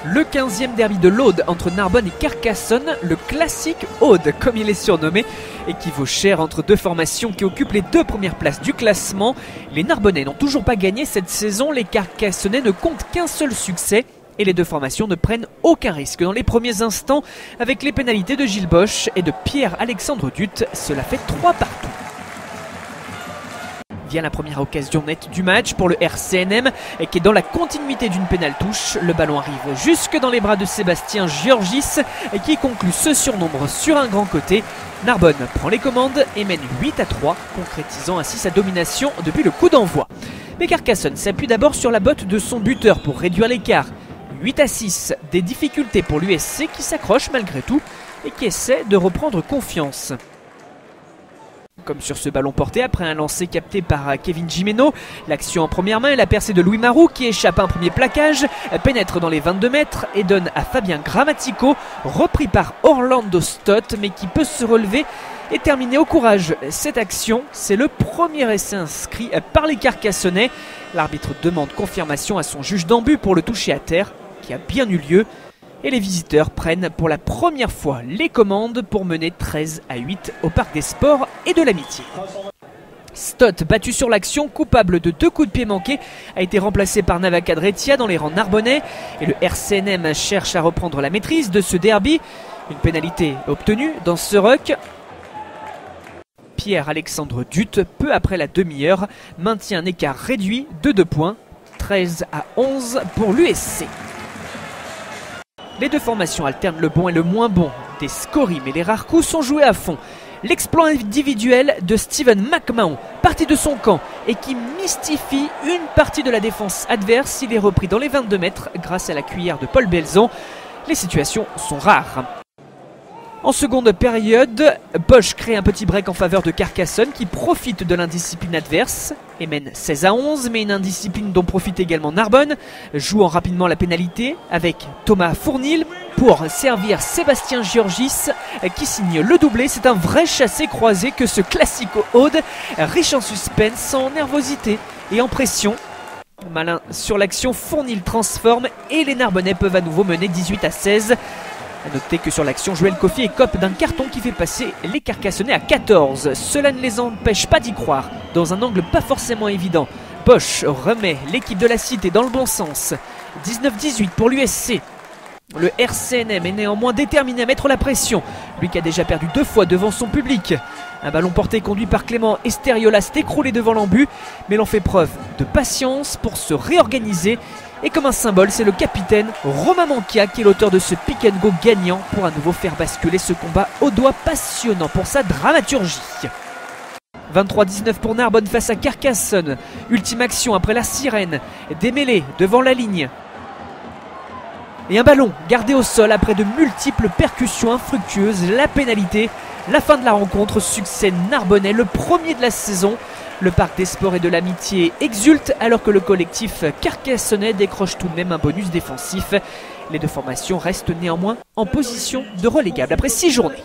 Le 15e derby de l'Aude entre Narbonne et Carcassonne, le classique Aude comme il est surnommé, et qui vaut cher entre deux formations qui occupent les deux premières places du classement. Les Narbonnais n'ont toujours pas gagné cette saison, les Carcassonnais ne comptent qu'un seul succès. Et les deux formations ne prennent aucun risque dans les premiers instants avec les pénalités de Gilles Bosch et de Pierre-Alexandre Dutte. Cela fait 3 partout. Vient la première occasion nette du match pour le RCNM qui est dans la continuité d'une pénale touche. Le ballon arrive jusque dans les bras de Sébastien Georgis qui conclut ce surnombre sur un grand côté. Narbonne prend les commandes et mène 8-3, concrétisant ainsi sa domination depuis le coup d'envoi. Mais Carcassonne s'appuie d'abord sur la botte de son buteur pour réduire l'écart. 8-6, des difficultés pour l'USC qui s'accroche malgré tout et qui essaie de reprendre confiance. Comme sur ce ballon porté après un lancer capté par Kevin Gimeno, l'action en première main et la percée de Louis Marou qui échappe à un premier plaquage, pénètre dans les 22 mètres et donne à Fabien Grammatico, repris par Orlando Stott mais qui peut se relever et terminer au courage. Cette action, c'est le premier essai inscrit par les Carcassonnais. L'arbitre demande confirmation à son juge d'en-but pour le toucher à terre qui a bien eu lieu. Et les visiteurs prennent pour la première fois les commandes pour mener 13-8 au Parc des Sports et de l'Amitié. Stott, battu sur l'action, coupable de 2 coups de pied manqués, a été remplacé par Navakadretia dans les rangs narbonnais. Et le RCNM cherche à reprendre la maîtrise de ce derby. Une pénalité obtenue dans ce ruck. Pierre-Alexandre Dutte, peu après la demi-heure, maintient un écart réduit de 2 points, 13-11 pour l'USC. Les deux formations alternent le bon et le moins bon. Des scories mais les rares coups sont joués à fond. L'exploit individuel de Steven McMahon, parti de son camp et qui mystifie une partie de la défense adverse, il est repris dans les 22 mètres grâce à la cuillère de Paul Belzon. Les situations sont rares. En seconde période, Bosch crée un petit break en faveur de Carcassonne qui profite de l'indiscipline adverse et mène 16-11, mais une indiscipline dont profite également Narbonne, jouant rapidement la pénalité avec Thomas Fournil pour servir Sébastien Georgis qui signe le doublé. C'est un vrai chassé-croisé que ce classico Aude, riche en suspense, en nervosité et en pression. Malin sur l'action, Fournil transforme et les Narbonnais peuvent à nouveau mener 18-16. A noter que sur l'action, Joël Kofi écope d'un carton qui fait passer les Carcassonnais à 14. Cela ne les empêche pas d'y croire, dans un angle pas forcément évident. Bosch remet l'équipe de la Cité dans le bon sens. 19-18 pour l'USC. Le RCNM est néanmoins déterminé à mettre la pression, lui qui a déjà perdu 2 fois devant son public. Un ballon porté conduit par Clément Esteriola s'est écroulé devant l'embut, mais l'on fait preuve de patience pour se réorganiser. Et comme un symbole, c'est le capitaine Romain Mankia qui est l'auteur de ce pick and go gagnant pour à nouveau faire basculer ce combat au doigt passionnant pour sa dramaturgie. 23-19 pour Narbonne face à Carcassonne. Ultime action après la sirène, démêlée devant la ligne. Et un ballon gardé au sol après de multiples percussions infructueuses, la pénalité. La fin de la rencontre, succès narbonnais, le premier de la saison. Le Parc des Sports et de l'Amitié exulte alors que le collectif carcassonnais décroche tout de même un bonus défensif. Les deux formations restent néanmoins en position de relégable après 6 journées.